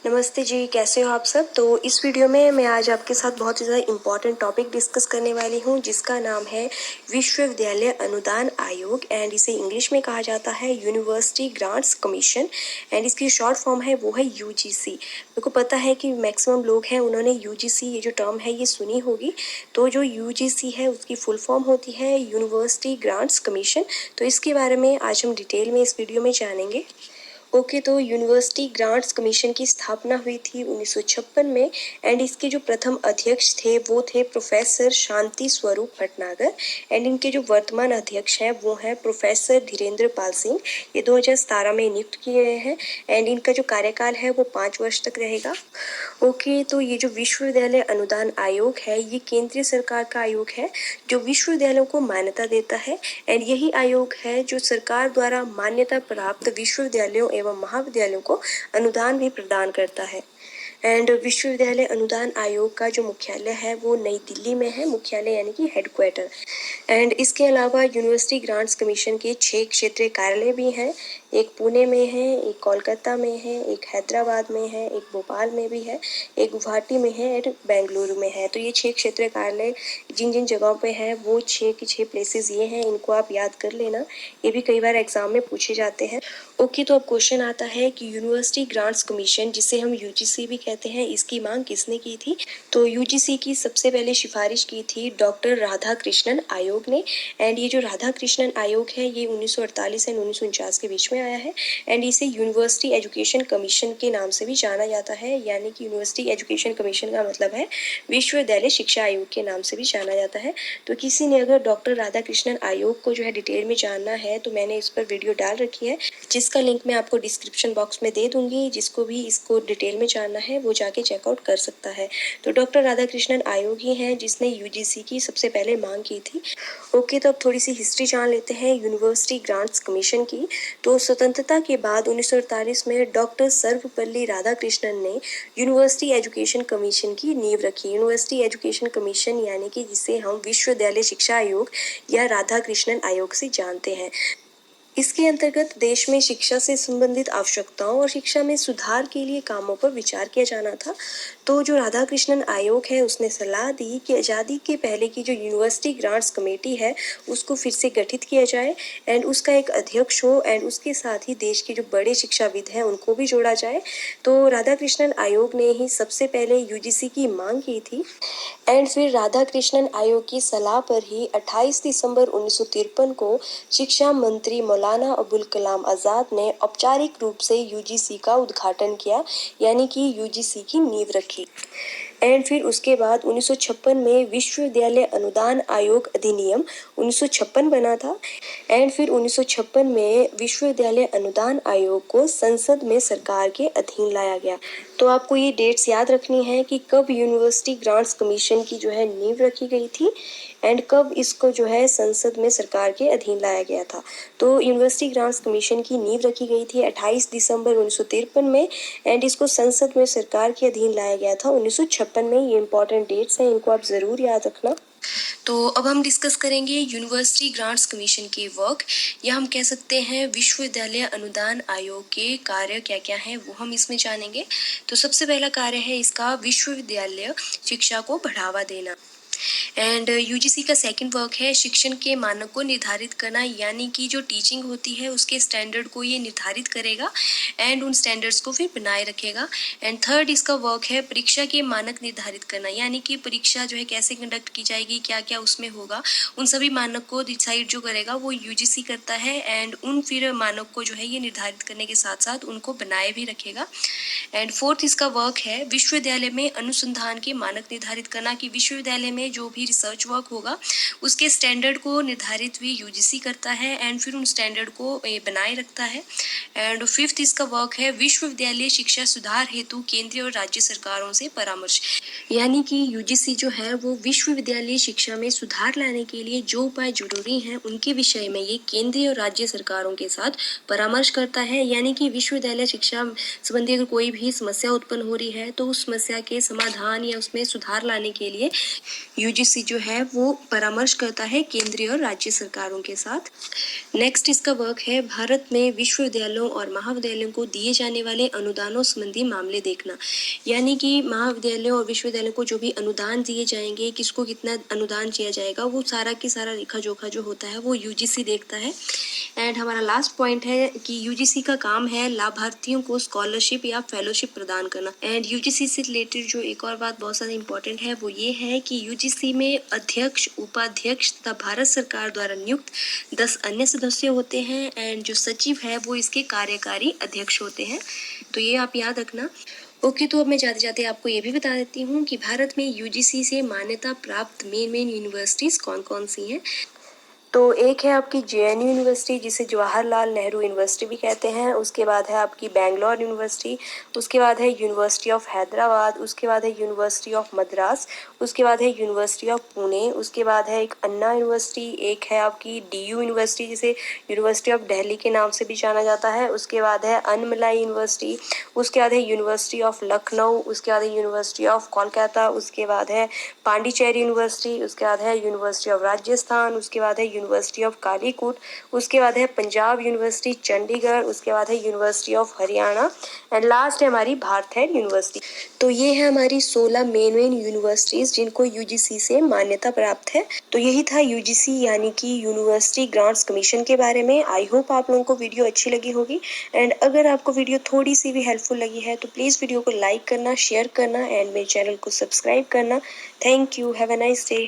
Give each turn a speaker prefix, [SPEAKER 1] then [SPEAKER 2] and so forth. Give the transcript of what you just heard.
[SPEAKER 1] नमस्ते जी, कैसे हो आप सब। तो इस वीडियो में मैं आज आपके साथ बहुत ही ज़्यादा इम्पॉर्टेंट टॉपिक डिस्कस करने वाली हूँ, जिसका नाम है विश्वविद्यालय अनुदान आयोग एंड इसे इंग्लिश में कहा जाता है यूनिवर्सिटी ग्रांट्स कमीशन एंड इसकी शॉर्ट फॉर्म है वो है यूजीसी। मेरे को पता है कि मैक्सिमम लोग हैं उन्होंने यूजीसी ये जो टर्म है ये सुनी होगी। तो जो यूजीसी है उसकी फुल फॉर्म होती है यूनिवर्सिटी ग्रांट्स कमीशन। तो इसके बारे में आज हम डिटेल में इस वीडियो में जानेंगे। ओके, तो यूनिवर्सिटी ग्रांट्स कमीशन की स्थापना हुई थी 1956 में एंड इसके जो प्रथम अध्यक्ष थे वो थे प्रोफेसर शांति स्वरूप भटनागर एंड इनके जो वर्तमान अध्यक्ष हैं वो हैं प्रोफेसर धीरेन्द्र पाल सिंह। ये 2017 में नियुक्त किए गए हैं एंड इनका जो कार्यकाल है वो 5 वर्ष तक रहेगा। ओके, तो ये जो विश्वविद्यालय अनुदान आयोग है ये केंद्रीय सरकार का आयोग है जो विश्वविद्यालयों को मान्यता देता है एंड यही आयोग है जो सरकार द्वारा मान्यता प्राप्त विश्वविद्यालयों एवं महाविद्यालयों को अनुदान भी प्रदान करता है। एंड विश्वविद्यालय अनुदान आयोग का जो मुख्यालय है वो नई दिल्ली में है, मुख्यालय यानी कि हेडक्वार्टर। एंड इसके अलावा यूनिवर्सिटी ग्रांट्स कमीशन के 6 क्षेत्रीय कार्यालय भी हैं। एक पुणे में है, एक कोलकाता में है, एक हैदराबाद में है, एक भोपाल में भी है, एक गुवाहाटी में है और बेंगलुरु में है। तो ये 6 क्षेत्रीय कार्यालय जिन जिन जगहों पे है वो 6 की 6 प्लेसेस ये हैं, इनको आप याद कर लेना। ये भी कई बार एग्जाम में पूछे जाते हैं। ओके, तो अब क्वेश्चन आता है कि यूनिवर्सिटी ग्रांट्स कमीशन जिसे हम यूजीसी भी कहते हैं इसकी मांग किसने की थी। तो यूजीसी की सबसे पहले सिफारिश की थी डॉक्टर राधाकृष्णन आयोग ने एंड ये जो राधाकृष्णन आयोग है ये 1948 एंड 1949 के बीच में आया है एंड इसे यूनिवर्सिटी एजुकेशन कमीशन के नाम से भी जाना जाता है, यानी कि यूनिवर्सिटी एजुकेशन कमीशन का मतलब है विश्वविद्यालय शिक्षा आयोग के नाम से भी जाना जाता है। तो किसी ने अगर डॉक्टर राधाकृष्णन आयोग को जो है डिटेल में जानना है तो मैंने इस पर वीडियो डाल रखी है, जिसका लिंक मैं आपको डिस्क्रिप्शन बॉक्स में दे दूंगी। जिसको भी इसको डिटेल में जानना है वो जाके चेकआउट कर सकता है। तो डॉक्टर राधाकृष्णन आयोग ही हैं जिसने यूजीसी की सबसे पहले मांग की थी। ओके, तो अब थोड़ी सी हिस्ट्री जान लेते हैं यूनिवर्सिटी ग्रांट्स कमीशन की। तो स्वतंत्रता के बाद 1948 में डॉक्टर सर्वपल्ली राधाकृष्णन ने यूनिवर्सिटी एजुकेशन कमीशन की नींव रखी। यूनिवर्सिटी एजुकेशन कमीशन यानी कि जिसे हम विश्वविद्यालय शिक्षा आयोग या राधाकृष्णन आयोग से जानते हैं। इसके अंतर्गत देश में शिक्षा से संबंधित आवश्यकताओं और शिक्षा में सुधार के लिए कामों पर विचार किया जाना था। तो जो राधाकृष्णन आयोग है उसने सलाह दी कि आज़ादी के पहले की जो यूनिवर्सिटी ग्रांट्स कमेटी है उसको फिर से गठित किया जाए एंड उसका एक अध्यक्ष हो एंड उसके साथ ही देश के जो बड़े शिक्षाविद हैं उनको भी जोड़ा जाए। तो राधाकृष्णन आयोग ने ही सबसे पहले यूजीसी की मांग की थी एंड फिर राधाकृष्णन आयोग की सलाह पर ही 28 दिसंबर 1953 को शिक्षा मंत्री मौलाना अबुल कलाम आज़ाद ने औपचारिक रूप से यूजीसी का उद्घाटन किया, यानी कि यूजीसी की नींव रखी। एंड फिर उसके बाद 1956 में विश्वविद्यालय अनुदान आयोग अधिनियम 1956 बना था एंड फिर 1956 में विश्वविद्यालय अनुदान आयोग को संसद में सरकार के अधीन लाया गया। तो आपको ये डेट्स याद रखनी है कि कब यूनिवर्सिटी ग्रांट्स कमीशन की जो है नींव रखी गई थी एंड कब इसको जो है संसद में सरकार के अधीन लाया गया था। तो यूनिवर्सिटी ग्रांट्स कमीशन की नींव रखी गई थी 28 दिसंबर 1953 में एंड इसको संसद में सरकार के अधीन लाया गया था 1956 में। ये इंपॉर्टेंट डेट्स हैं, इनको आप ज़रूर याद रखना। तो अब हम डिस्कस करेंगे यूनिवर्सिटी ग्रांट्स कमीशन के वर्क, या हम कह सकते हैं विश्वविद्यालय अनुदान आयोग के कार्य क्या क्या हैं वो हम इसमें जानेंगे। तो सबसे पहला कार्य है इसका विश्वविद्यालय शिक्षा को बढ़ावा देना एंड यूजीसी का सेकंड वर्क है शिक्षण के मानक को निर्धारित करना, यानी कि जो टीचिंग होती है उसके स्टैंडर्ड को ये निर्धारित करेगा एंड उन स्टैंडर्ड्स को फिर बनाए रखेगा। एंड थर्ड इसका वर्क है परीक्षा के मानक निर्धारित करना, यानी कि परीक्षा जो है कैसे कंडक्ट की जाएगी, क्या क्या उसमें होगा, उन सभी मानक को डिसाइड जो करेगा वो यूजीसी करता है एंड उन फिर मानक को जो है ये निर्धारित करने के साथ साथ उनको बनाए भी रखेगा। एंड फोर्थ इसका वर्क है विश्वविद्यालय में अनुसंधान के मानक निर्धारित करना, कि विश्वविद्यालय में जो भी रिसर्च वर्क होगा उसके स्टैंडर्ड को निर्धारित भी यूजीसी करता है एंड फिर उन स्टैंडर्ड को बनाए रखता है। एंड फिफ्थ इसका वर्क है विश्वविद्यालय शिक्षा सुधार हेतु केंद्रीय और राज्य सरकारों से परामर्श, यानी कि यूजीसी जो है वो विश्वविद्यालय शिक्षा में सुधार लाने के लिए जो उपाय जरूरी हैं उनके विषय में ये केंद्रीय और राज्य सरकारों के साथ परामर्श करता है। यानी कि विश्वविद्यालय शिक्षा संबंधी अगर कोई भी समस्या उत्पन्न हो रही है तो उस समस्या के समाधान या उसमें सुधार लाने के लिए यूजीसी जो है वो परामर्श करता है केंद्रीय और राज्य सरकारों के साथ। नेक्स्ट इसका वर्क है भारत में विश्वविद्यालयों और महाविद्यालयों को दिए जाने वाले अनुदानों संबंधी मामले देखना। यानी कि महाविद्यालयों और विश्वविद्यालयों को जो भी अनुदान दिए जाएंगे, किसको कितना अनुदान दिया जाएगा, वो सारा की सारा लेखा जोखा जो होता है वो यूजीसी देखता है। एंड हमारा लास्ट पॉइंट है कि यूजीसी का काम है लाभार्थियों को स्कॉलरशिप या फेलोशिप प्रदान करना। एंड यूजीसी से रिलेटेड जो एक और बात बहुत ज़्यादा इंपॉर्टेंट है वो ये है कि यूजीसी में अध्यक्ष, उपाध्यक्ष तथा भारत सरकार द्वारा नियुक्त 10 अन्य सदस्य होते हैं। एंड जो सचिव है वो इसके कार्यकारी अध्यक्ष होते हैं, तो ये आप याद रखना। ओके, तो अब मैं जाते जाते आपको ये भी बता देती हूँ कि भारत में यूजीसी से मान्यता प्राप्त मेन यूनिवर्सिटीज़ कौन कौन सी हैं। तो एक है आपकी जेएनयू यूनिवर्सिटी, जिसे जवाहरलाल नेहरू यूनिवर्सिटी भी कहते हैं। उसके बाद है आपकी बेंगलोर यूनिवर्सिटी। उसके बाद है यूनिवर्सिटी ऑफ हैदराबाद। उसके बाद है यूनिवर्सिटी ऑफ मद्रास। उसके बाद है यूनिवर्सिटी ऑफ पुणे। उसके बाद है एक अन्ना यूनिवर्सिटी। एक है आपकी डीयू यूनिवर्सिटी, जिसे यूनिवर्सिटी ऑफ दिल्ली के नाम से भी जाना जाता है। उसके बाद है अनमलाई यूनिवर्सिटी। उसके बाद है यूनिवर्सिटी ऑफ लखनऊ। उसके बाद है यूनिवर्सिटी ऑफ कोलकाता। उसके बाद है पांडिचेरी यूनिवर्सिटी। उसके बाद है यूनिवर्सिटी ऑफ राजस्थान। उसके बाद है यूनिवर्सिटी ऑफ कालीकट। उसके बाद है पंजाब यूनिवर्सिटी चंडीगढ़। उसके बाद है university of Haryana. And last है हमारी भारत यूनिवर्सिटी। तो ये है हमारी 16 मेन यूनिवर्सिटीज जिनको यूजीसी से मान्यता प्राप्त है। तो यही था यूजीसी यानी कि यूनिवर्सिटी ग्रांट्स कमीशन के बारे में। आई होप आप लोगों को वीडियो अच्छी लगी होगी। एंड अगर आपको वीडियो थोड़ी सी भी हेल्पफुल लगी है तो प्लीज़ वीडियो को लाइक करना, शेयर करना एंड मेरे चैनल को सब्सक्राइब करना। Thank you. Have a nice day.